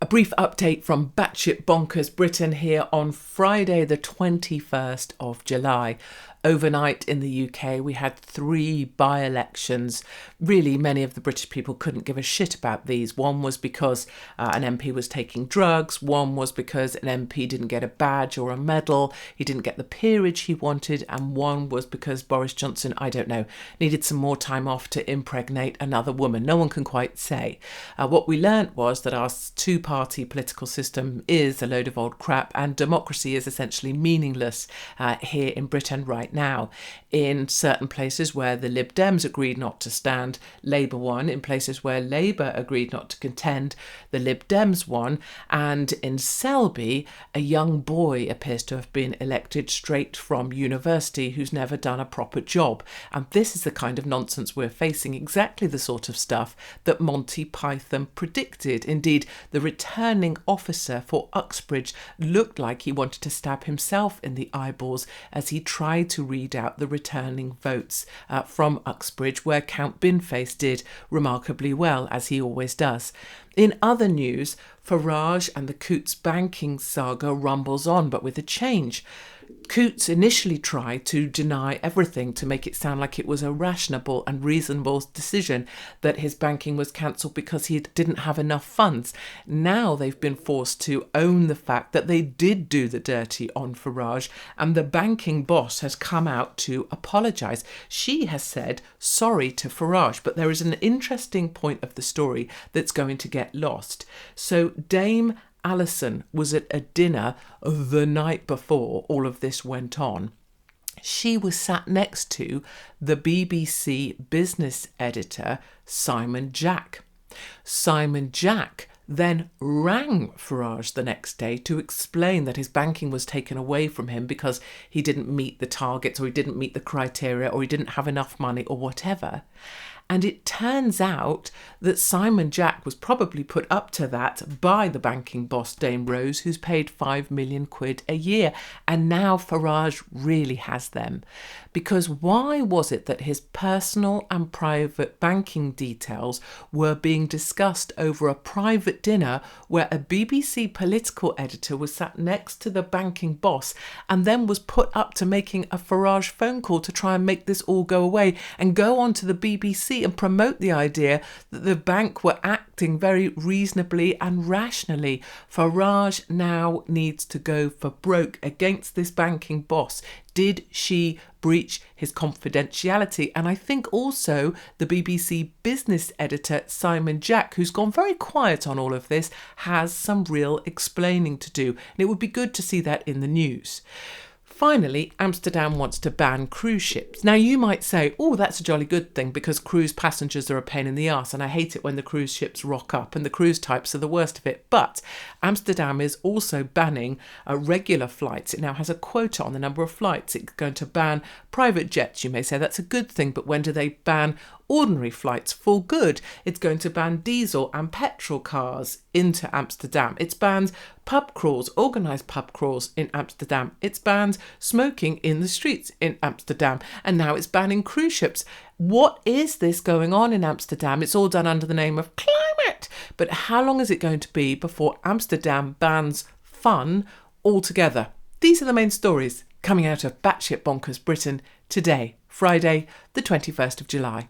A brief update from Batshit Bonkers Britain here on Friday the 21st of July. Overnight in the UK we had 3 by-elections. Really, many of the British people couldn't give a shit about these. One was because an MP was taking drugs, one was because an MP didn't get a badge or a medal, he didn't get the peerage he wanted, and one was because Boris Johnson, I don't know, needed some more time off to impregnate another woman. No one can quite say. What we learnt was that our two-party political system is a load of old crap and democracy is essentially meaningless here in Britain right now. In certain places where the Lib Dems agreed not to stand, Labour won. In places where Labour agreed not to contend, the Lib Dems won. And in Selby, a young boy appears to have been elected straight from university who's never done a proper job. And this is the kind of nonsense we're facing, exactly the sort of stuff that Monty Python predicted. Indeed, the returning officer for Uxbridge looked like he wanted to stab himself in the eyeballs as he tried to read out the returning votes from Uxbridge, where Count Binface did remarkably well, as he always does. In other news, FARAGE and the Coutts banking saga rumbles on, but with a change. Coutts initially tried to deny everything to make it sound like it was a rational and reasonable decision that his banking was cancelled because he didn't have enough funds. Now they've been forced to own the fact that they did do the dirty on FARAGE, and the banking boss has come out to apologise. She has said sorry to FARAGE, but there is an interesting point of the story that's going to get lost. So Dame Alison was at a dinner the night before all of this went on. She was sat next to the BBC business editor, Simon Jack. Simon Jack then rang FARAGE the next day to explain that his banking was taken away from him because he didn't meet the targets or he didn't meet the criteria or he didn't have enough money or whatever. And it turns out that Simon Jack was probably put up to that by the banking boss Dame Rose, who's paid 5 million quid a year. And now FARAGE really has them. Because why was it that his personal and private banking details were being discussed over a private dinner where a BBC political editor was sat next to the banking boss and then was put up to making a FARAGE phone call to try and make this all go away and go on to the BBC and promote the idea that the bank were acting very reasonably and rationally? FARAGE now needs to go for broke against this banking boss. Did she breach his confidentiality? And I think also the BBC business editor, Simon Jack, who's gone very quiet on all of this, has some real explaining to do. And it would be good to see that in the news. Finally, Amsterdam wants to ban cruise ships. Now, you might say, oh, that's a jolly good thing because cruise passengers are a pain in the arse and I hate it when the cruise ships rock up and the cruise types are the worst of it. But Amsterdam is also banning regular flights. It now has a quota on the number of flights. It's going to ban private jets. You may say that's a good thing, but when do they ban ordinary flights for good? It's going to ban diesel and petrol cars into Amsterdam. It's banned pub crawls, organised pub crawls in Amsterdam. It's banned smoking in the streets in Amsterdam. And now it's banning cruise ships. What is this going on in Amsterdam? It's all done under the name of climate. But how long is it going to be before Amsterdam bans fun altogether? These are the main stories coming out of Batshit Bonkers Britain today, Friday, the 21st of July.